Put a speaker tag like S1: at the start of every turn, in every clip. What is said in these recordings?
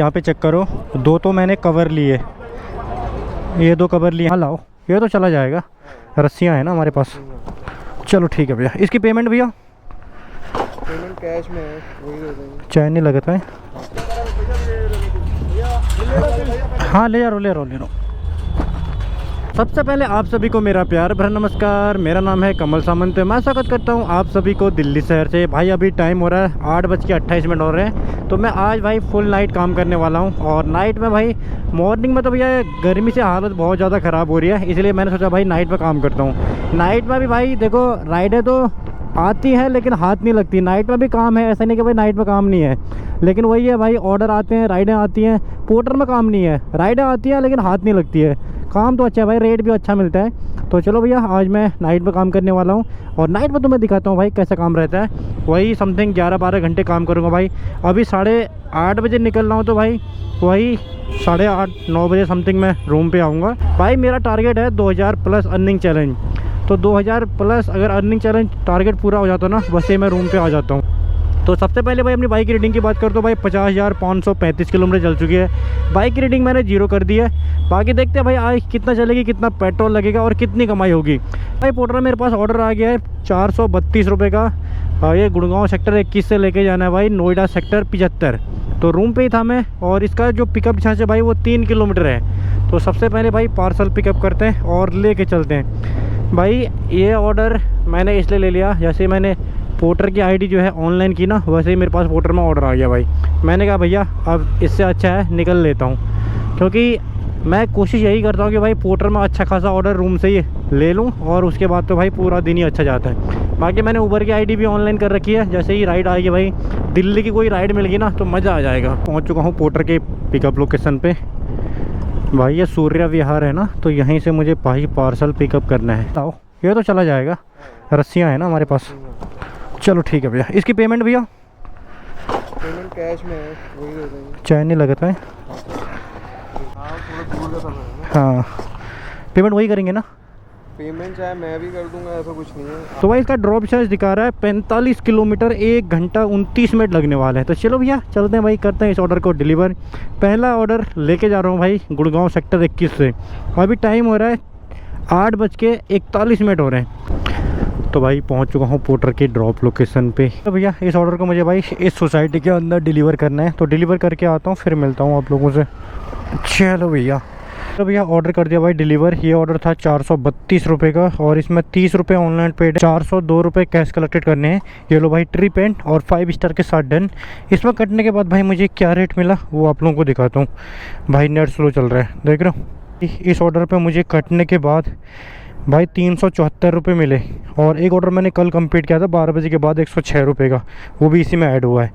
S1: यहाँ पे चेक करो, 2 तो मैंने कवर लिए, ये 2 कवर लिए। हाँ लाओ, ये तो चला जाएगा, रस्सियाँ हैं ना हमारे पास। चलो ठीक है भैया। इसकी पेमेंट भैया?
S2: पेमेंट कैश में है, वही दे देंगे।
S1: चैन नहीं लगता है। हाँ ले लो। सबसे पहले आप सभी को मेरा प्यार भरा नमस्कार। मेरा नाम है कमल सामंत। मैं स्वागत करता हूं आप सभी को दिल्ली शहर से। भाई अभी टाइम हो रहा है 8:28 हो रहे हैं। तो मैं आज भाई फुल नाइट काम करने वाला हूं। और नाइट में भाई, मॉर्निंग में तो भैया गर्मी से हालत बहुत ज़्यादा ख़राब हो रही है, इसलिए मैंने सोचा भाई नाइट में काम करता हूँ। नाइट में भी भाई देखो, राइडें तो आती है लेकिन हाथ नहीं लगती। नाइट में भी काम है, ऐसा नहीं कि भाई नाइट में काम नहीं है, लेकिन वही है भाई, ऑर्डर आते हैं, राइडें आती हैं। पोर्टर में काम नहीं है, राइडें आती हैं लेकिन हाथ नहीं लगती है। काम तो अच्छा है भाई, रेट भी अच्छा मिलता है। तो चलो भैया, आज मैं नाइट में काम करने वाला हूँ। और नाइट में तो मैं दिखाता हूँ भाई कैसा काम रहता है। वही समथिंग 11-12 घंटे काम करूँगा भाई। अभी 8:30 बजे निकल रहा हूँ, तो भाई वही 8:30-9 बजे समथिंग मैं रूम पे आऊँगा। भाई मेरा टारगेट है 2000 प्लस अर्निंग चैलेंज। तो 2000 प्लस अगर अर्निंग चैलेंज टारगेट पूरा हो जाता ना, वैसे मैं रूम पे आ जाता हूँ। तो सबसे पहले भाई अपनी बाइक की रीडिंग की बात करो तो भाई 50,535 किलोमीटर चल चुकी है। बाइक की रीडिंग मैंने 0 कर दी है। बाकी देखते हैं भाई आज कितना चलेगी, कितना पेट्रोल लगेगा और कितनी कमाई होगी। भाई पोर्टर मेरे पास ऑर्डर आ गया है 432 रुपये का। ये गुड़गांव सेक्टर 21 से लेके जाना है भाई नोएडा सेक्टर 75। तो रूम पे ही था मैं। और इसका जो पिकअप डिस्टेंस है भाई वो 3 किलोमीटर है। तो सबसे पहले भाई पार्सल पिकअप करते हैं और लेके चलते हैं। भाई ये ऑर्डर मैंने इसलिए ले लिया, जैसे मैंने पोर्टर की आईडी जो है ऑनलाइन की ना, वैसे ही मेरे पास पोर्टर में ऑर्डर आ गया भाई। मैंने कहा भैया अब इससे अच्छा है निकल लेता हूँ, क्योंकि मैं कोशिश यही करता हूँ कि भाई पोर्टर में अच्छा खासा ऑर्डर रूम से ही ले लूँ, और उसके बाद तो भाई पूरा दिन ही अच्छा जाता है। बाकी मैंने उबर की आईडी भी ऑनलाइन कर रखी है। जैसे ही राइड आएगी भाई, दिल्ली की कोई राइड मिल गई ना तो मज़ा आ जाएगा। पहुँच चुका हूँ पोर्टर के पिकअप लोकेशन पर। भाई ये सूर्य विहार है ना, तो यहीं से मुझे भाई पार्सल पिकअप करना है। आओ, ये तो चला जाएगा, रस्सियाँ हैं ना हमारे पास। चलो ठीक है भैया। इसकी पेमेंट भैया?
S2: पेमेंट कैश में है, वही दे देंगे।
S1: चैन नहीं लगता है। हाँ, पेमेंट वही करेंगे ना?
S2: पेमेंट चाहे मैं भी कर दूंगा, ऐसा कुछ नहीं है।
S1: तो भाई इसका ड्रॉप चार्ज दिखा रहा है 45 किलोमीटर 1 घंटा 29 मिनट लगने वाला है। तो चलो भैया चलते हैं भाई, करते हैं इस ऑर्डर को डिलीवर। पहला ऑर्डर लेके जा रहा हूँ भाई गुड़गांव सेक्टर 21 से। अभी टाइम हो रहा है 8:41 हो रहे हैं। तो भाई पहुंच चुका हूं पोर्टर की ड्रॉप लोकेशन पे। तो भैया इस ऑर्डर को मुझे भाई इस सोसाइटी के अंदर डिलीवर करना है। तो डिलीवर करके आता हूं, फिर मिलता हूं आप लोगों से। चलो भैया। तो भैया ऑर्डर कर दिया भाई डिलीवर। ये ऑर्डर था 432 रुपये का, और इसमें 30 रुपये ऑनलाइन पेड है, 402 रुपये कैश कलेक्टेड करने हैं। ये लो भाई ट्रिप एंड और 5 स्टार के साथ डन। इसमें कटने के बाद भाई मुझे क्या रेट मिला वो आप लोगों को दिखाता हूँ। भाई नेट स्लो चल रहा है, देख रहे हो। इस ऑर्डर पर मुझे कटने के बाद भाई 374 रुपये मिले। और एक ऑर्डर मैंने कल कंप्लीट किया था 12 बजे के बाद 106 रुपये का, वो भी इसी में ऐड हुआ है।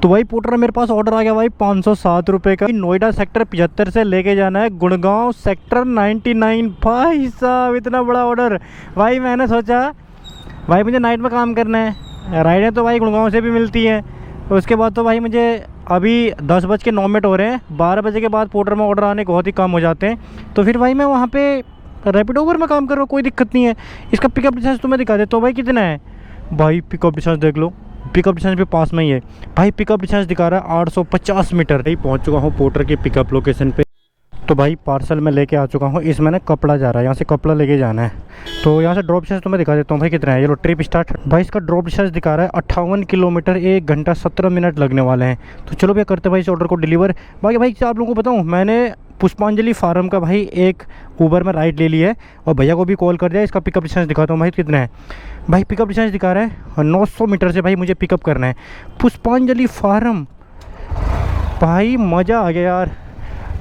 S1: तो भाई पोर्टर मेरे पास ऑर्डर आ गया भाई 507 रुपये का। नोएडा सेक्टर 75 से लेके जाना है गुड़गांव सेक्टर 99। भाई साहब इतना बड़ा ऑर्डर। भाई मैंने सोचा भाई मुझे नाइट में काम करना है, राइडें तो भाई गुड़गांव से भी मिलती हैं। उसके बाद तो भाई मुझे अभी 10:09 हो रहे हैं, 12 बजे के बाद पोर्टर में ऑर्डर आने बहुत ही कम हो जाते हैं। तो फिर भाई मैं वहाँ पे रैपिड उबर में काम कर रहा हूँ, कोई दिक्कत नहीं है। इसका पिकअप डिस्टेंस तुम्हें दिखा देता हूँ भाई कितना है। भाई पिकअप डिस्टेंस देख लो, पिकअप डिस्टेंस भी पास में ही है भाई। पिकअप डिस्टेंस दिखा रहा है 850 मीटर। भाई पहुँच चुका हूँ पोर्टर के पिकअप लोकेशन पे। तो भाई पार्सल में लेके आ चुका हूँ। इसमें ना कपड़ा जा रहा है, यहाँ से कपड़ा लेके जाना है। तो यहाँ से ड्रॉप डिस्टेंस तुम्हें दिखा देता हूँ भाई कितना है। ये लो ट्रिप स्टार्ट। भाई इसका ड्रॉप डिस्टेंस दिखा रहा है 58 किलोमीटर 1 घंटा 17 मिनट लगने वाले हैं। तो चलो भैया करते भाई इस ऑर्डर को डिलीवर। बाकी भाई आप लोगों को बताऊँ, मैंने पुष्पांजलि फार्म का भाई एक उबर में राइड ले ली है, और भैया को भी कॉल कर दिया। इसका पिकअप डिस्टेंस दिखाता हूँ भाई कितना है। भाई पिकअप डिस्टेंस दिखा रहा है 900 मीटर से भाई मुझे पिकअप करना है पुष्पांजलि फार्म। भाई मज़ा आ गया यार।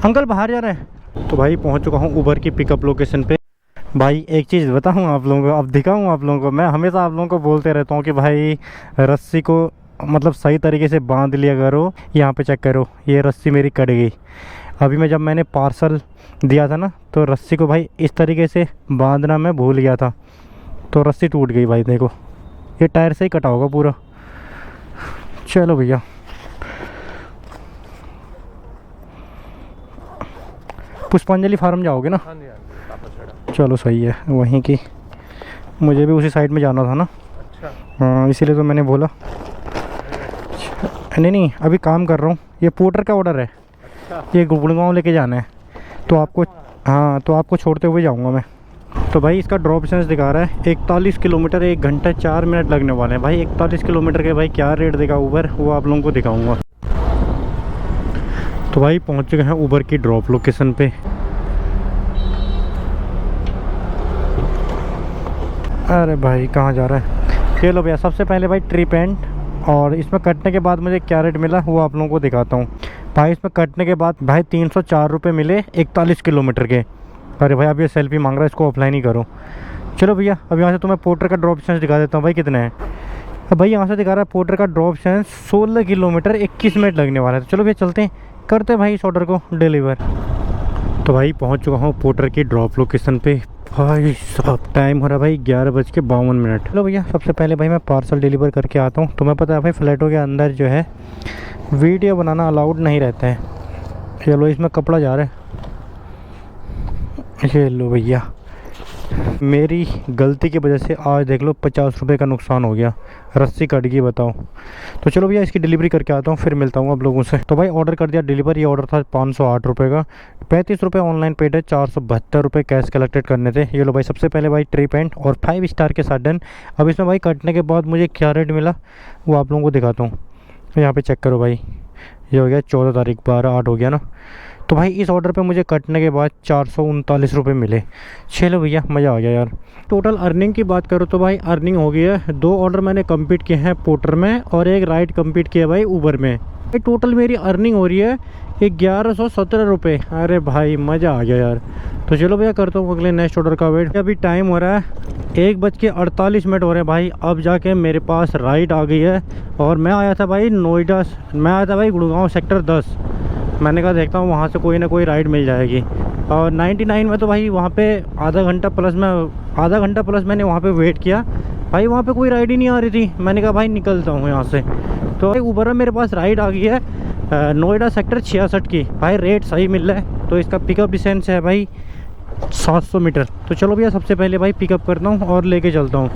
S1: अंकल बाहर जा रहे हैं। तो भाई पहुंच चुका हूं उबर की पिकअप लोकेशन पे। भाई एक चीज़ बताऊं आप लोगों को, अब दिखाऊं आप लोगों को। मैं हमेशा आप लोगों को बोलते रहता हूं कि भाई रस्सी को मतलब सही तरीके से बांध लिया करो। यहाँ पे चेक करो, ये रस्सी मेरी कट गई। अभी मैं जब मैंने पार्सल दिया था ना, तो रस्सी को भाई इस तरीके से बांधना मैं भूल गया था, तो रस्सी टूट गई भाई। देखो ये टायर से ही कटा होगा पूरा। चलो भैया पुष्पांजलि फार्म जाओगे ना? चलो सही है, वहीं की। मुझे भी उसी साइड में जाना था ना।
S2: अच्छा।
S1: हाँ इसीलिए तो मैंने बोला। नहीं अभी काम कर रहा हूँ। ये पोर्टर का ऑर्डर है। ये गुड़गांव लेके जाना है, तो आपको, हाँ तो आपको छोड़ते हुए जाऊंगा मैं। तो भाई इसका ड्रॉप डिस्टेंस दिखा रहा है 41 किलोमीटर, 1 घंटा 4 मिनट लगने वाले हैं भाई। 41 किलोमीटर के भाई क्या रेट देगा ऊबर, वो आप लोगों को दिखाऊंगा। तो भाई पहुंच चुके हैं ऊबर की ड्रॉप लोकेशन पे। अरे भाई कहाँ जा रहा है, चलो भैया सबसे पहले भाई ट्रिप एंड, और इसमें कटने के बाद मुझे क्या रेट मिला वो आप लोगों को दिखाता हूँ। भाई इसमें कटने के बाद भाई 304 रुपये मिले 41 किलोमीटर के। अरे भाई अब ये सेल्फी मांग रहा है, इसको ऑफलाइन ही करो। चलो भैया अब यहाँ से तुम्हें पोर्टर का ड्रॉप डिस्टेंस दिखा देता हूँ भाई कितने हैं। अब भाई यहाँ से दिखा रहा है पोर्टर का ड्रॉप डिस्टेंस 16 किलोमीटर 21 मिनट लगने वाला है। तो चलो भैया चलते हैं, करते हैं भाई इस ऑर्डर को डिलीवर। तो भाई पहुँच चुका हूँ पोर्टर की ड्रॉप लोकेशन पे। भाई साहब टाइम हो रहा है भाई 11:52। चलो भैया सबसे पहले भाई मैं पार्सल डिलीवर करके आता हूँ। तुम्हें पता है भाई फ्लैटों के अंदर जो है वीडियो बनाना अलाउड नहीं रहता है। चलो इसमें कपड़ा जा रहा है, ये लो भैया, मेरी गलती की वजह से आज देख लो 50 रुपये का नुकसान हो गया, रस्सी कट गई बताओ। तो चलो भैया इसकी डिलीवरी करके आता हूँ, फिर मिलता हूँ आप लोगों से। तो भाई ऑर्डर कर दिया डिलीवर, ये ऑर्डर था 508 रुपये का, 35 रुपये ऑनलाइन पेड है, 472 रुपये कैश कलेक्टेड करने थे। ये लो भाई सबसे पहले भाई ट्रिप एंड और 5 स्टार के साथ डन। अब इसमें भाई कटने के बाद मुझे क्या रेट मिला वो आप लोगों को दिखाता हूँ। यहाँ पर चेक करो भाई, ये हो गया 14 तारीख 12/8 हो गया ना। तो भाई इस ऑर्डर पे मुझे कटने के बाद 439 रुपये मिले। चलो भैया मज़ा आ गया यार। टोटल अर्निंग की बात करो तो भाई अर्निंग हो गई है, 2 ऑर्डर मैंने कंप्लीट किए हैं पोर्टर में और 1 राइड कंप्लीट किया भाई ऊबर में। भाई टोटल मेरी अर्निंग हो रही है 1117 रुपये। अरे भाई मज़ा आ गया यार। तो चलो भैया करता हूँ अगले नेक्स्ट ऑर्डर का वेट। अभी टाइम हो रहा है 1:48 हो रहे हैं भाई। अब जाके मेरे पास राइड आ गई है और मैं आया था भाई नोएडा, मैं आया था भाई गुड़गांव सेक्टर 10। मैंने कहा देखता हूँ वहाँ से कोई ना कोई राइड मिल जाएगी। और 99 में तो भाई वहाँ पे आधा घंटा प्लस मैंने वहाँ पे वेट किया भाई, वहाँ पे कोई राइड ही नहीं आ रही थी। मैंने कहा भाई निकलता हूँ यहाँ से। तो भाई ऊबर में मेरे पास राइड आ गई है नोएडा सेक्टर 66 की। भाई रेट सही मिल रहा है, तो इसका पिकअप डिस्टेंस है भाई 700 मीटर। तो चलो भैया सबसे पहले भाई पिकअप करता हूँ और लेके चलता हूँ।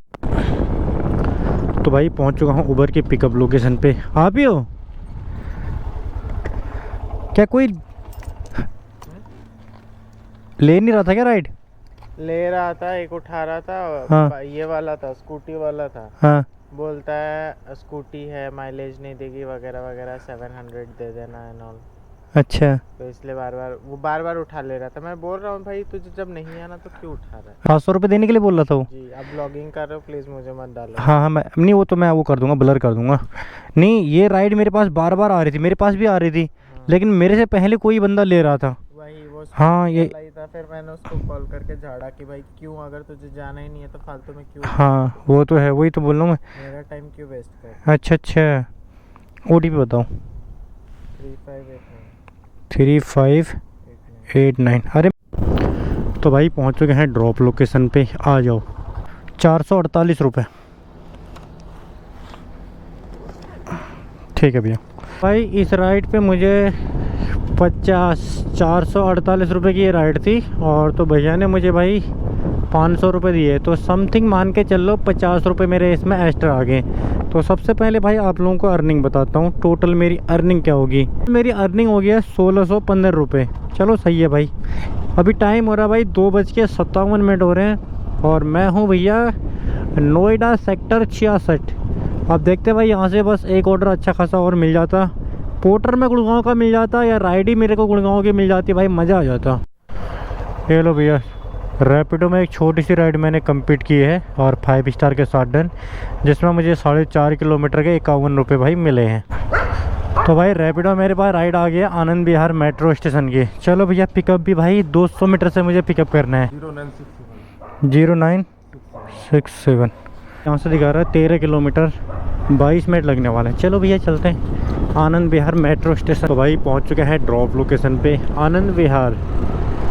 S1: तो भाई पहुँच चुका हूँ ऊबर की पिकअप लोकेशन पे। आप ही हो क्या, कोई ले नहीं रहा था क्या राइड?
S2: ले रहा था, एक उठा रहा था।
S1: हाँ।
S2: ये वाला था, स्कूटी वाला था।
S1: हाँ।
S2: बोलता है स्कूटी है, माइलेज नहीं देगी वगैरह वगैरह, 700 दे देना एंड ऑल।
S1: अच्छा,
S2: तो इसलिए बार बार उठा ले रहा था। मैं बोल रहा हूँ भाई तुझे जब नहीं आना तो क्यों उठा रहा है।
S1: 500 रुपये देने के लिए बोल रहा था वो।
S2: जी अब ब्लॉगिंग कर रहे हो, प्लीज़ मुझे मत डालो।
S1: हाँ हाँ मैं नहीं, वो तो मैं वो कर दूंगा, ब्लर कर दूंगा। नहीं ये राइड मेरे पास बार बार आ रही थी, मेरे पास भी आ रही थी, लेकिन मेरे से पहले कोई बंदा ले रहा था।
S2: वही वो
S1: हाँ ये
S2: था। फिर मैंने उसको कॉल करके झाड़ा कि भाई क्यों, अगर तुझे जाना ही नहीं है तो फालतू में क्यों।
S1: हाँ वो तो है, वही तो बोल रहा हूँ मैं।
S2: मेरा टाइम क्यों वेस्ट कर।
S1: अच्छा OTP बताओ। 3589। अरे तो भाई पहुँच चुके हैं ड्रॉप लोकेशन पे, आ जाओ। 448 रुपये। ठीक है भैया। भाई इस राइड पे मुझे 448 रुपये की ये राइड थी, और तो भैया ने मुझे भाई 500 रुपये दिए, तो समथिंग मान के चल लो 50 रुपये मेरे इसमें एक्स्ट्रा आ गए। तो सबसे पहले भाई आप लोगों को अर्निंग बताता हूँ, टोटल मेरी अर्निंग क्या होगी। मेरी अर्निंग हो गई है 1615 रुपये। चलो सही है भाई। अभी टाइम हो रहा है भाई 2:57 हो रहे हैं, और मैं हूँ भैया नोएडा सेक्टर 66। अब देखते भाई यहाँ से बस एक ऑर्डर अच्छा खासा और मिल जाता, पोर्टर में गुड़गांव का मिल जाता, या राइड ही मेरे को गुड़गांव की मिल जाती, भाई मज़ा आ जाता। ये लो भैया रैपिडो में एक छोटी सी राइड मैंने कंप्लीट की है और 5 स्टार के साथ डन, जिसमें मुझे 4.5 किलोमीटर के 51 रुपये भाई मिले हैं। तो भाई रैपिडो मेरे पास राइड आ गया आनंद विहार मेट्रो स्टेशन की। चलो भैया पिकअप भी भाई 200 मीटर से मुझे पिकअप करना है। 0967। यहाँ से दिखा रहा है 13 किलोमीटर 22 मिनट लगने वाला है। चलो भैया चलते हैं आनंद विहार मेट्रो स्टेशन। तो भाई पहुँच चुके हैं ड्रॉप लोकेशन पे आनंद विहार।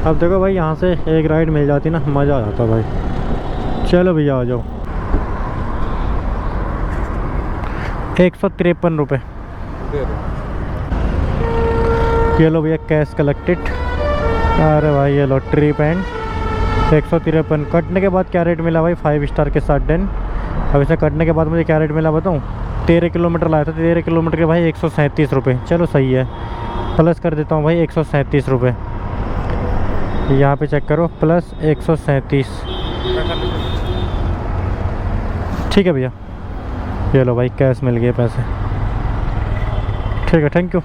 S1: अब देखो भाई यहाँ से एक राइड मिल जाती ना, मज़ा आ जाता भाई। चलो भैया आ जाओ। 153 रुपये। ये लो भैया कैश कलेक्टेड। अरे भाई ये लो ट्रिप एंड 153। कटने के बाद क्या रेट मिला भाई 5 स्टार के साथ डन। अब इसे कटने के बाद मुझे क्या रेट मिला बताऊँ। 13 किलोमीटर लाया था, 13 किलोमीटर के भाई 137 रुपये। चलो सही है। प्लस कर देता हूँ भाई 137 रुपये। यहाँ पे चेक करो, प्लस 137। ठीक है भैया, ये लो भाई कैश मिल गए पैसे। ठीक है, थैंक यू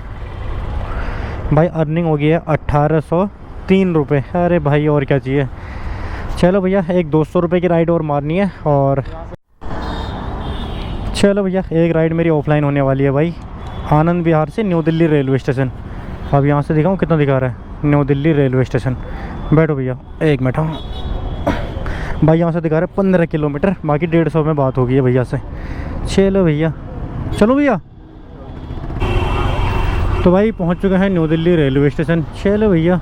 S1: भाई। अर्निंग हो गई है 1803 रुपये। अरे भाई और क्या चाहिए। चलो भैया एक 200 रुपये की राइड और मारनी है। और चलो भैया एक राइड मेरी ऑफलाइन होने वाली है भाई, आनंद विहार से न्यू दिल्ली रेलवे स्टेशन। अब यहाँ से दिखाऊँ कितना दिखा रहा है, न्यू दिल्ली रेलवे स्टेशन। बैठो भैया, एक मिनट। हाँ भाई यहाँ से दिखा रहा है 15 किलोमीटर, बाकी 150 में बात होगी है भैया से। चलो भैया, चलो भैया। तो भाई पहुँच चुके हैं न्यू दिल्ली रेलवे स्टेशन। चलो भैया,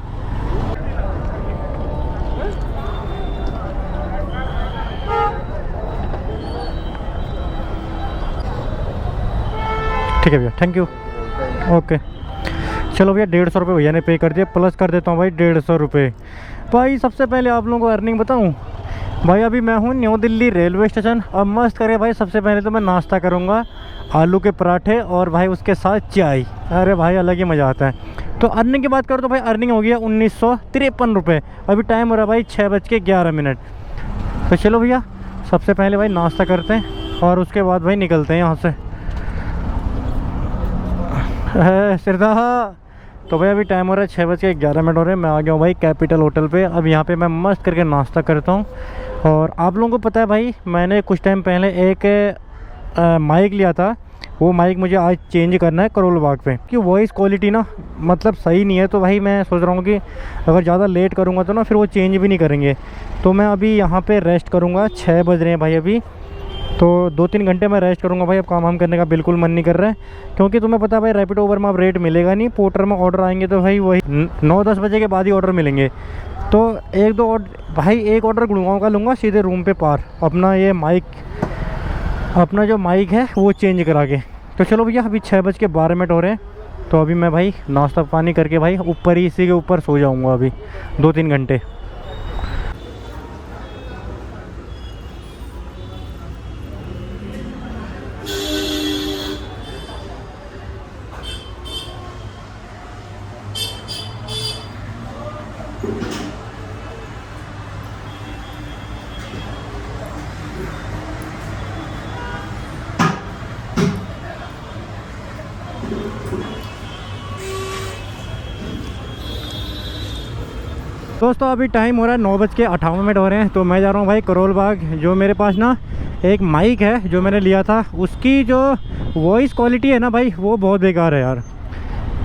S1: ठीक है भैया, थैंक यू। ओके चलो भैया 150 रुपये भैया ने पे कर दिया, प्लस कर देता हूँ भाई 150 रुपये। भाई सबसे पहले आप लोगों को अर्निंग बताऊँ भाई, अभी मैं हूँ न्यू दिल्ली रेलवे स्टेशन। अब मस्त करे भाई, सबसे पहले तो मैं नाश्ता करूँगा, आलू के पराठे और भाई उसके साथ चाय। अरे भाई अलग ही मज़ा आता है। तो अर्निंग की बात करो तो भाई अर्निंग हो गया 1953 रुपये। अभी टाइम हो रहा है भाई 6:11। तो चलो भैया सबसे पहले भाई नाश्ता करते हैं और उसके बाद भाई निकलते हैं यहाँ से। सिरदा। तो भाई अभी टाइम हो रहा है 6:11 हो रहे हैं। मैं आ गया हूँ भाई कैपिटल होटल पे। अब यहाँ पे मैं मस्त करके नाश्ता करता हूँ। और आप लोगों को पता है भाई, मैंने कुछ टाइम पहले एक माइक लिया था, वो माइक मुझे आज चेंज करना है करोल बाग पे, कि वॉइस क्वालिटी ना मतलब सही नहीं है। तो भाई मैं सोच रहा हूँ कि अगर ज़्यादा लेट करूँगा तो ना फिर वो चेंज भी नहीं करेंगे। तो मैं अभी यहाँ पे रेस्ट करूँगा। 6 बज रहे हैं भाई अभी, तो 2-3 घंटे मैं रेस्ट करूँगा भाई। अब काम वाम करने का बिल्कुल मन नहीं कर रहा है, क्योंकि तुम्हें पता है भाई रैपिडो उबर में अब रेट मिलेगा नहीं। पोर्टर में ऑर्डर आएंगे तो भाई वही 9-10 बजे के बाद ही ऑर्डर मिलेंगे। तो एक ऑर्डर गुड़गांव का लूँगा सीधे रूम पे पार, अपना ये माइक, अपना जो माइक है वो चेंज करा के। तो चलो भैया अभी 6:12 हो रहे हैं। तो अभी मैं भाई नाश्ता पानी करके भाई ऊपर ही इसी के ऊपर सो जाऊँगा अभी 2-3 घंटे। दोस्तों अभी टाइम हो रहा है 9:58 हो रहे हैं। तो मैं जा रहा हूँ भाई करोल बाग। जो मेरे पास ना एक माइक है जो मैंने लिया था, उसकी जो वॉइस क्वालिटी है ना भाई वो बहुत बेकार है यार।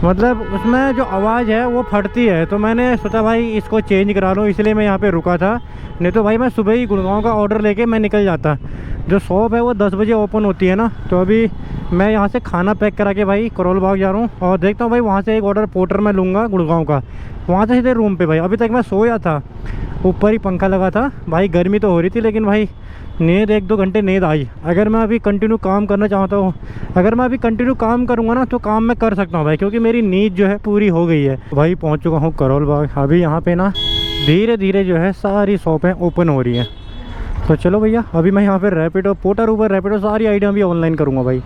S1: मतलब उसमें जो आवाज़ है वो फटती है। तो मैंने सोचा भाई इसको चेंज करा लूँ, इसलिए मैं यहाँ पे रुका था। नहीं तो भाई मैं सुबह ही गुड़गांव का ऑर्डर लेके मैं निकल जाता। जो शॉप है वो 10 बजे ओपन होती है ना। तो अभी मैं यहाँ से खाना पैक करा के भाई करोल बाग जा रहा हूँ और देखता हूँ भाई वहाँ से एक ऑर्डर पोर्टर में लूँगा गुड़गांव का, वहाँ से सीधे रूम पे। भाई अभी तक मैं सोया था, ऊपर ही पंखा लगा था भाई, गर्मी तो हो रही थी लेकिन भाई नींद 1-2 घंटे नींद आई। अगर मैं अभी कंटिन्यू काम करना चाहता हूँ, अगर मैं अभी कंटिन्यू काम करूँगा ना तो काम मैं कर सकता हूँ भाई, क्योंकि मेरी नींद जो है पूरी हो गई है। भाई पहुँच चुका हूँ करोल बाग। अभी यहाँ पे ना धीरे धीरे जो है सारी शॉपें ओपन हो रही हैं। तो चलो भैया अभी मैं यहाँ पे रैपिडो, पोर्टर, उबर, रैपिडो सारी आइडिया भी ऑनलाइन करूँगा भाई।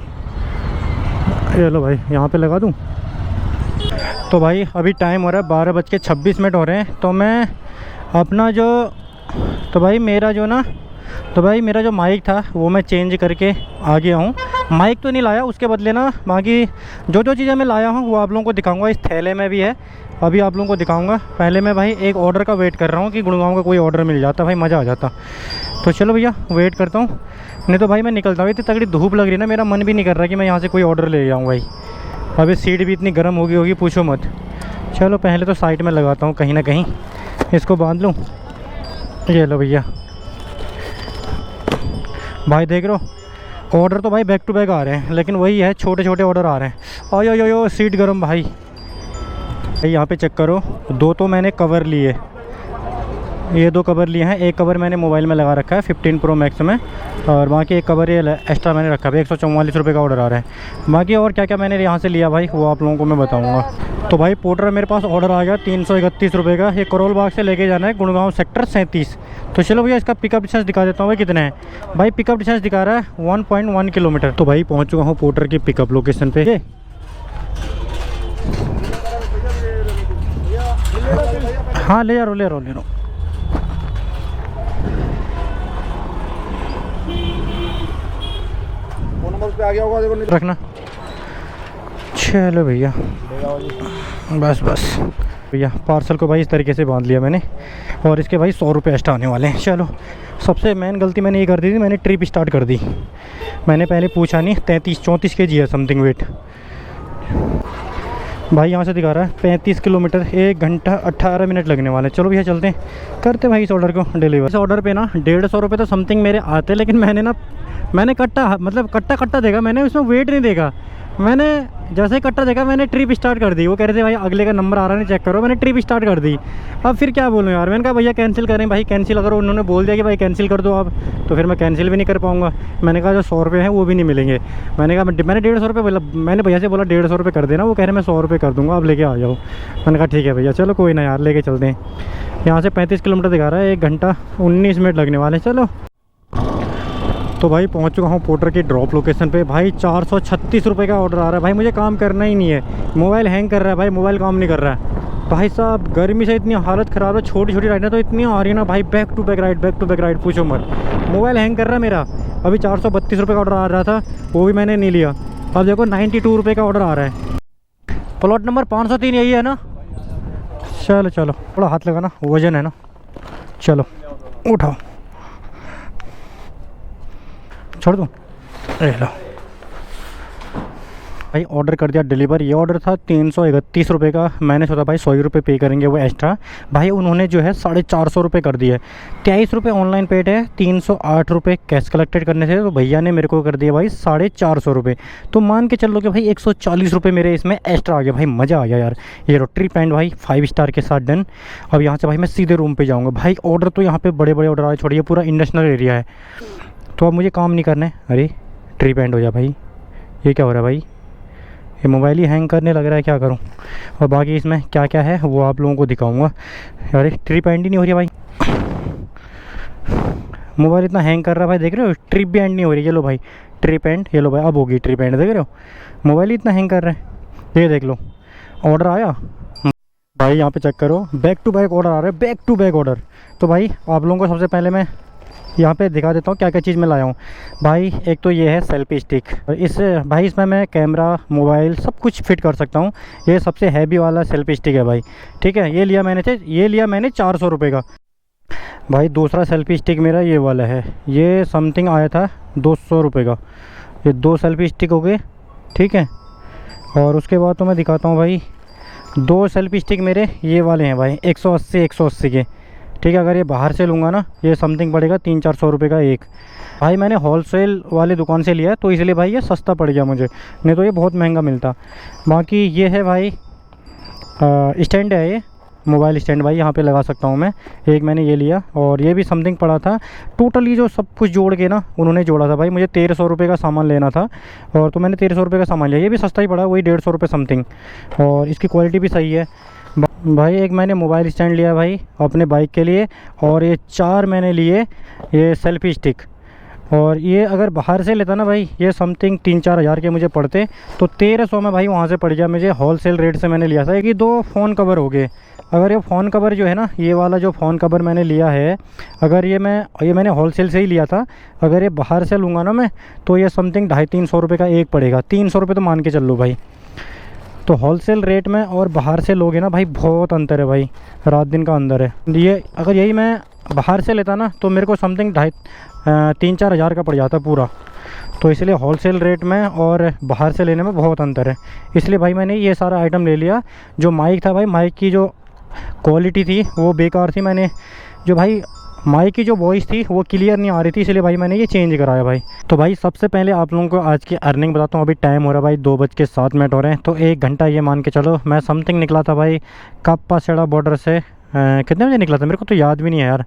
S1: चलो भाई यहाँ पे लगा दूँ। तो भाई अभी टाइम हो रहा है 12:26 हो रहे हैं। तो मैं अपना जो मेरा जो माइक था वो मैं चेंज करके आ गया हूँ। माइक तो नहीं लाया, उसके बदले ना बाकी जो चीज़ें मैं लाया हूँ वो आप लोगों को दिखाऊंगा। इस थैले में भी है, अभी आप लोगों को दिखाऊंगा। पहले मैं भाई एक ऑर्डर का वेट कर रहा हूँ कि गुड़गांव का कोई ऑर्डर मिल जाता भाई, मज़ा आ जाता। तो चलो भैया वेट करता हूँ, नहीं तो भाई मैं निकलता हूँ। इतनी तगड़ी धूप लग रही है ना, मेरा मन भी नहीं कर रहा कि मैं यहाँ से कोई ऑर्डर ले जाऊँ भाई। अभी सीट भी इतनी गर्म होगी पूछो मत। चलो पहले तो साइड में लगाता हूँ कहीं ना कहीं, इसको बांध लूँ। ये लो भैया, भाई देख रहे हो ऑर्डर तो भाई बैक टू बैक आ रहे हैं, लेकिन वही है छोटे छोटे ऑर्डर आ रहे हैं। यो सीट गर्म भाई। यहाँ पे चेक करो, 2 तो मैंने कवर लिए, ये 2 कवर लिए हैं। एक कवर मैंने मोबाइल में लगा रखा है 15 प्रो मैक्स में, और बाकी एक कवर ये एक्स्ट्रा मैंने रखा है। 144 रुपये का ऑर्डर आ रहा है। बाकी और क्या क्या मैंने यहाँ से लिया भाई वो आप लोगों को मैं बताऊँगा। तो भाई पोर्टर मेरे पास ऑर्डर आ गया 331 रुपये का। ये करोल बाग से लेके जाना है गुड़गांव सेक्टर 37। तो चलो भैया इसका पिकअप डिस्टेंस दिखा देता हूँ भाई कितने हैं। भाई पिकअप डिस्टेंस दिखा रहा है 1.1 किलोमीटर। तो भाई पहुँच चुका हूँ पोर्टर की पिकअप लोकेशन पे। हाँ ले रहा ले रहा
S3: फोन नंबर पे आ गया होगा, देखो नहीं
S1: रखना। चलो भैया बस बस भैया पार्सल को भाई इस तरीके से बांध लिया मैंने, और इसके भाई 100 रुपये एक्स्ट्रा आने वाले हैं। चलो सबसे मेन गलती मैंने ये कर दी थी, मैंने ट्रिप स्टार्ट कर दी। मैंने पहले पूछा नहीं, 33-34 kg है समथिंग वेट। भाई यहाँ से दिखा रहा है 35 किलोमीटर, 1 घंटा 18 मिनट लगने वाले। चलो भैया चलते हैं, करते भाई इस ऑर्डर को डिलीवर। इस ऑर्डर पे ना 150 रुपये तो समथिंग मेरे आते, लेकिन मैंने कट्टा मतलब कट्टा देखा, मैंने उसमें वेट नहीं देखा। मैंने जैसे ही कट्टा देखा मैंने ट्रिप स्टार्ट कर दी। वो कह रहे थे भाई अगले का नंबर आ रहा नहीं, चेक करो। मैंने ट्रिप स्टार्ट कर दी। अब फिर क्या बोलूँ यार, मैंने कहा भैया कैंसिल करें। भाई कैंसिल अगर उन्होंने बोल दिया कि भाई कैंसिल कर दो आप, तो फिर मैं कैंसिल भी नहीं कर पाऊँगा। मैंने कहा जो 100 रुपये हैं वो भी नहीं मिलेंगे। मैंने कहा मैंने 150 रुपये बोला, मैंने भैया से बोला 150 रुपये कर देना। वो कह रहे मैं 100 रुपये कर दूँगा, आप लेके आ जाओ। मैंने कहा ठीक है भैया, चलो कोई ना यार, लेके चलते हैं। यहाँ से 35 किलोमीटर दिखा रहा है, 1 घंटा 19 मिनट लगने वाले। चलो तो भाई पहुंच चुका हूँ पोर्टर की ड्रॉप लोकेशन पे। भाई 436 रुपये का ऑर्डर आ रहा है। भाई मुझे काम करना ही नहीं है, मोबाइल हैंग कर रहा है भाई, मोबाइल काम नहीं कर रहा है। भाई साहब गर्मी से इतनी हालत ख़राब है, छोटी छोटी राइडें तो इतनी आ रही है ना भाई, बैक टू बैक राइड पूछो मत। मोबाइल हैंग कर रहा है मेरा। अभी 432 रुपये का ऑर्डर आ रहा था, वो भी मैंने नहीं लिया। अब देखो 92 रुपये का ऑर्डर आ रहा है। प्लॉट नंबर 503 यही है ना। चलो चलो थोड़ा हाथ लगाना, वजन है ना। चलो उठाओ, छोड़ दूँ। लो भाई ऑर्डर कर दिया डिलीवर। ये ऑर्डर था 331 रुपये का। मैंने सोचा भाई 100 रुपये पे करेंगे वो एक्स्ट्रा। भाई उन्होंने जो है 450 रुपये कर दिए। 23 रुपये ऑनलाइन पेड है, 308 रुपये कैश कलेक्टेड करने से। तो भैया ने मेरे को कर दिया भाई 450 रुपये। तो मान के चल लो कि भाई 140 रुपये मेरे इसमें एक्स्ट्रा आ गया। भाई मज़ा आ गया यार। ये रोटरी पैंट भाई 5 स्टार के साथ डन। अब यहाँ से भाई मैं सीधे रूम पर जाऊँगा। भाई ऑर्डर तो यहाँ पर बड़े बड़े ऑर्डर आए, छोड़िए पूरा इंडस्ट्रियल एरिया है। तो अब मुझे काम नहीं करना है। अरे ट्रिप एंड हो जा भाई, ये क्या हो रहा है भाई, ये मोबाइल ही हैंग करने लग रहा है, क्या करूं। और बाकी इसमें क्या क्या है वो आप लोगों को दिखाऊंगा। अरे ट्रिप एंड ही नहीं हो रही है भाई, मोबाइल इतना हैंग कर रहा है भाई, देख रहे हो। ट्रिप भी एंड नहीं हो रही। ये लो भाई ट्रिप एंड, ये लो भाई अब होगी ट्रिप एंड, देख रहे हो। मोबाइल ही इतना हैंग कर रहा है। ये देख लो ऑर्डर आया भाई, यहाँ पे चेक करो, बैक टू बैक ऑर्डर आ रहा है, बैक टू बैक ऑर्डर। तो भाई आप लोगों को सबसे पहले मैं यहाँ पे दिखा देता हूँ क्या क्या चीज़ मैं लाया हूँ। भाई एक तो ये है सेल्फी स्टिक। इसमें मैं कैमरा मोबाइल सब कुछ फिट कर सकता हूँ। ये सबसे हैवी वाला सेल्फी स्टिक है भाई, ठीक है। ये लिया मैंने 400 रुपये का। भाई दूसरा सेल्फी स्टिक मेरा ये वाला है, ये समथिंग आया था 200 रुपये का। ये 2 सेल्फी स्टिक हो गए, ठीक है। और उसके बाद तो मैं दिखाता हूँ भाई, 2 सेल्फी स्टिक मेरे ये वाले हैं भाई, 180 के, ठीक है। अगर ये बाहर से लूँगा ना, ये समथिंग पड़ेगा 300-400 रुपये का एक। भाई मैंने होलसेल वाले दुकान से लिया है, तो इसलिए भाई ये सस्ता पड़ गया मुझे, नहीं तो ये बहुत महंगा मिलता। बाकी ये है भाई स्टैंड है, ये मोबाइल स्टैंड भाई, यहाँ पे लगा सकता हूँ मैं। एक मैंने ये लिया, और ये भी समथिंग पड़ा था। टोटली जो सब कुछ जोड़ के ना उन्होंने जोड़ा था भाई। मुझे 1300 रुपये का सामान लेना था, और तो मैंने 1300 रुपये का सामान लिया। ये भी सस्ता ही पड़ा, वही 150 रुपये समथिंग, और इसकी क्वालिटी भी सही है भाई। एक मैंने मोबाइल स्टैंड लिया भाई अपने बाइक के लिए, और ये 4 मैंने लिए ये सेल्फी स्टिक। और ये अगर बाहर से लेता ना भाई, ये समथिंग 3-4 हज़ार के मुझे पड़ते, तो 1300 में भाई वहाँ से पड़ गया मुझे। होलसेल रेट से मैंने लिया था। एक 2 फ़ोन कवर हो गए। अगर ये फ़ोन कवर जो है ना, ये वाला जो फ़ोन कवर मैंने लिया है, अगर ये मैंने होलसेल से ही लिया था। अगर ये बाहर से लूँगा ना मैं, तो ये समथिंग 250-300 रुपये का एक पड़ेगा। 300 रुपये तो मान के चल लो भाई। तो होलसेल रेट में और बाहर से लोगे ना भाई, बहुत अंतर है भाई, रात दिन का अंदर है। ये अगर यही मैं बाहर से लेता ना, तो मेरे को समथिंग 3-4 हज़ार का पड़ जाता पूरा। तो इसलिए होलसेल रेट में और बाहर से लेने में बहुत अंतर है। इसलिए भाई मैंने ये सारा आइटम ले लिया। जो माइक था भाई, माइक की जो क्वालिटी थी वो बेकार थी। मैंने जो भाई माइक की जो वॉइस थी वो क्लियर नहीं आ रही थी, इसलिए भाई मैंने ये चेंज कराया भाई। तो भाई सबसे पहले आप लोगों को आज की अर्निंग बताता हूँ। अभी टाइम हो रहा है भाई 2:07 हो रहे हैं, तो 1 घंटा ये मान के चलो। मैं समथिंग निकला था भाई काप्पासेड़ा बॉर्डर से। कितने बजे निकला था मेरे को तो याद भी नहीं है यार,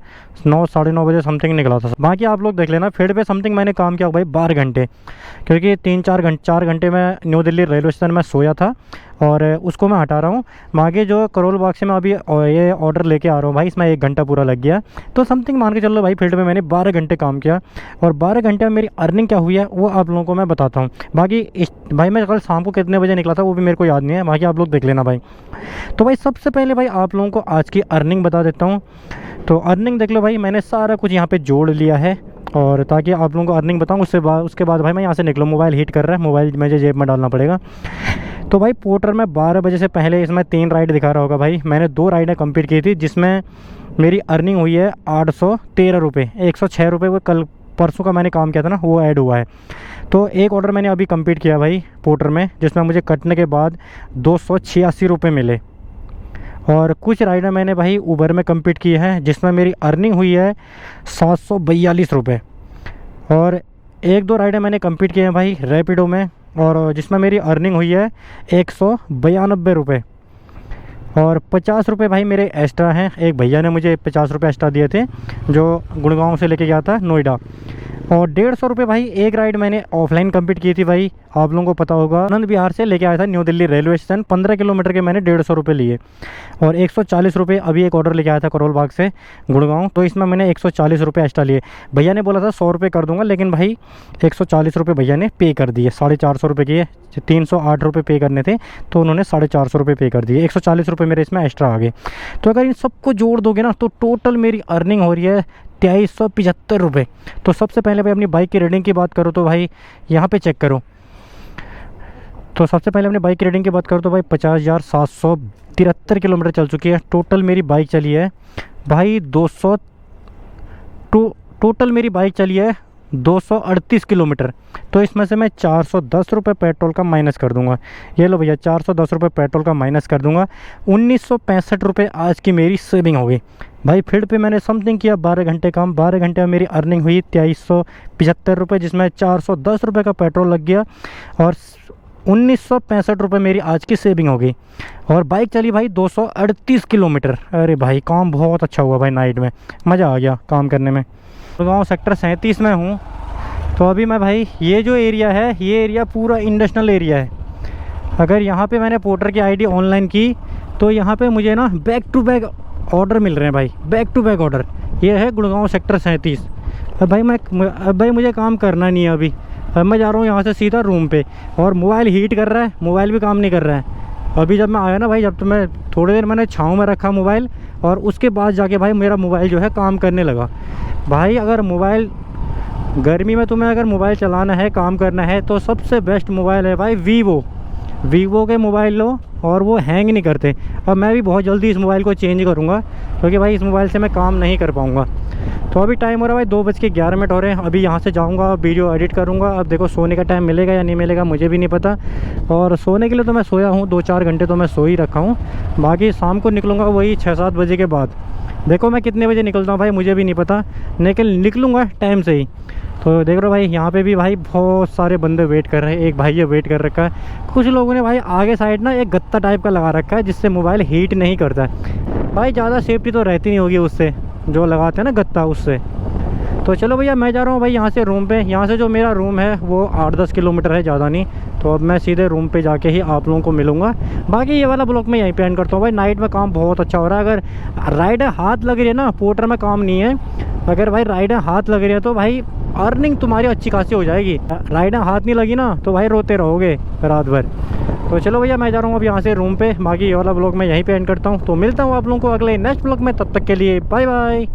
S1: 9-9:30 बजे समथिंग निकला था। बाकी आप लोग देख लेना। फील्ड पे समथिंग मैंने काम किया भाई 12 घंटे, क्योंकि 4 घंटे मैं न्यू दिल्ली रेलवे स्टेशन में सोया था। और उसको मैं हटा रहा हूँ। आगे जो करोल बाग से मैं अभी ये ऑर्डर लेके आ रहा हूँ भाई, इसमें 1 घंटा पूरा लग गया। तो समथिंग मान के चलो भाई, फील्ड में मैंने 12 घंटे काम किया और 12 घंटे में मेरी अर्निंग क्या हुई है वो आप लोगों को मैं बताता हूँ। बाकी भाई मैं कल शाम को कितने बजे निकला था वो भी मेरे को याद नहीं है, बाकी आप लोग देख लेना भाई। तो भाई सबसे पहले भाई आप लोगों को आज की अर्निंग बता देता हूँ। तो अर्निंग देख लो भाई, मैंने सारा कुछ यहाँ पे जोड़ लिया है और ताकि आप लोगों को अर्निंग बताऊँ उसके बाद भाई मैं यहाँ से निकलूँ। मोबाइल हीट कर रहा है, मोबाइल मुझे जेब में डालना पड़ेगा। तो भाई पोर्टर में 12 बजे से पहले इसमें 3 राइड दिखा रहा होगा भाई, मैंने 2 राइडें कंप्लीट की थी जिसमें मेरी अर्निंग हुई है 813 रुपये। 106 रुपये वो कल परसों का मैंने काम किया था ना, वो ऐड हुआ है। तो एक ऑर्डर मैंने अभी कंप्लीट किया भाई पोर्टर में, जिसमें मुझे कटने के बाद 286 रुपये मिले। और कुछ राइडें मैंने भाई उबर में कंप्लीट की है जिसमें मेरी अर्निंग हुई है 742 रुपये। और 1-2 राइडें मैंने कंप्लीट किए हैं भाई रैपिडो में, और जिसमें मेरी अर्निंग हुई है 192 रुपये। और 50 रुपये भाई मेरे एक्स्ट्रा हैं, एक भैया ने मुझे 50 रुपये एक्स्ट्रा दिए थे जो गुड़गांव से लेके गया था नोएडा। और 150 रुपये भाई एक राइड मैंने ऑफलाइन कंप्लीट की थी भाई, आप लोगों को पता होगा, आनंद विहार से लेके आया था new Delhi railway station. 15 kilometre के मैंने 150 रुपये लिए। और 140 रुपये अभी एक ऑर्डर लेके आया था करोल बाग से गुड़गांव, तो इसमें मैंने 140 रुपये एक्स्ट्रा लिए। भैया ने बोला था 100 रुपये कर दूंगा, लेकिन भाई 140 रुपये भैया ने पे कर दिए। 450 रुपये किए, 308 रुपये पे करने थे तो उन्होंने 450 रुपये पे कर दिए। 140 रुपये मेरे इसमें एक्स्ट्रा आ गए। तो अगर इन सबको जोड़ दोगे ना तो टोटल मेरी अर्निंग हो रही है 2375 रुपये। तो सबसे पहले भाई अपनी बाइक की रीडिंग की बात करो तो भाई यहाँ पे चेक करो। तो सबसे पहले अपनी बाइक की रीडिंग की बात करो तो भाई 50,773 किलोमीटर चल चुकी है। टोटल मेरी बाइक चली है भाई टोटल मेरी बाइक चली है 238 किलोमीटर। तो इसमें से मैं 410 रुपये पेट्रोल का माइनस कर दूंगा। ये लो भैया 410 रुपये पेट्रोल का माइनस कर दूंगा। 1965 रुपये आज की मेरी सेविंग हो गई भाई। फील्ड पे मैंने समथिंग किया 12 घंटे काम, 12 घंटे में मेरी अर्निंग हुई 2375 रुपये, जिसमें 410 रुपये का पेट्रोल लग गया और 1965 रुपये मेरी आज की सेविंग हो गई। और बाइक चली भाई 238 किलोमीटर। अरे भाई काम बहुत अच्छा हुआ भाई, नाइट में मज़ा आ गया काम करने में। गुड़गांव सेक्टर 37 में हूँ। तो अभी मैं भाई ये जो एरिया है ये एरिया पूरा इंडस्ट्रियल एरिया है। अगर यहाँ पे मैंने पोर्टर की आईडी ऑनलाइन की तो यहाँ पे मुझे ना बैक टू बैक ऑर्डर मिल रहे हैं भाई, बैक टू बैक ऑर्डर। ये है गुड़गांव सेक्टर 37। अब भाई मुझे काम करना नहीं है अभी। अब मैं जा रहा हूँ यहाँ से सीधा रूम पे, और मोबाइल हीट कर रहा है, मोबाइल भी काम नहीं कर रहा है। अभी जब मैं आया ना भाई, जब तो मैं थोड़ी देर मैंने छाँव में रखा मोबाइल, और उसके बाद जाके भाई मेरा मोबाइल जो है काम करने लगा। भाई अगर मोबाइल गर्मी में तुम्हें अगर मोबाइल चलाना है, काम करना है, तो सबसे बेस्ट मोबाइल है भाई वीवो के मोबाइल लो, और वो हैंग नहीं करते। अब मैं भी बहुत जल्दी इस मोबाइल को चेंज करूँगा क्योंकि भाई इस मोबाइल से मैं काम नहीं कर पाऊँगा। तो अभी टाइम हो रहा है भाई 2:11 हो रहे हैं। अभी यहाँ से जाऊँगा, वीडियो एडिट करूँगा। अब देखो सोने का टाइम मिलेगा या नहीं मिलेगा मुझे भी नहीं पता। और सोने के लिए तो मैं सोया हूँ, 2-4 घंटे तो मैं सो ही रखा हूँ। बाकी शाम को निकलूँगा वही 6-7 बजे के बाद। देखो मैं कितने बजे निकलता हूँ भाई मुझे भी नहीं पता, लेकिन निकलूँगा टाइम से ही। तो देख रहे हो भाई यहाँ पे भी भाई बहुत सारे बंदे वेट कर रहे हैं। एक भाई ये वेट कर रखा है। कुछ लोगों ने भाई आगे साइड ना एक गत्ता टाइप का लगा रखा है जिससे मोबाइल हीट नहीं करता है। भाई ज़्यादा सेफ्टी तो रहती नहीं होगी उससे, जो लगाते हैं ना गत्ता उससे। तो चलो भैया मैं जा रहा हूँ भाई यहाँ से रूम पे। यहाँ से जो मेरा रूम है वो 8-10 किलोमीटर है, ज़्यादा नहीं। तो अब मैं सीधे रूम पे जाके ही आप लोगों को मिलूँगा। बाकी ये वाला ब्लॉग मैं यहीं पे एंड करता हूँ भाई। नाइट में काम बहुत अच्छा हो रहा है। अगर राइड हाथ लग रही है ना, पोर्टर में काम नहीं है, अगर भाई राइडें हाथ लग रही है तो भाई अर्निंग तुम्हारी अच्छी खासी हो जाएगी। राइडें हाथ नहीं लगी ना तो भाई रोते रहोगे रात भर। तो चलो भैया मैं जा रहा हूँ अब यहाँ से रूम पे। बाकी ये वाला ब्लॉग मैं यहीं पे एंड करता हूँ। तो मिलता हूँ आप लोगों को अगले नेक्स्ट ब्लॉग में, तब तक के लिए बाय बाय।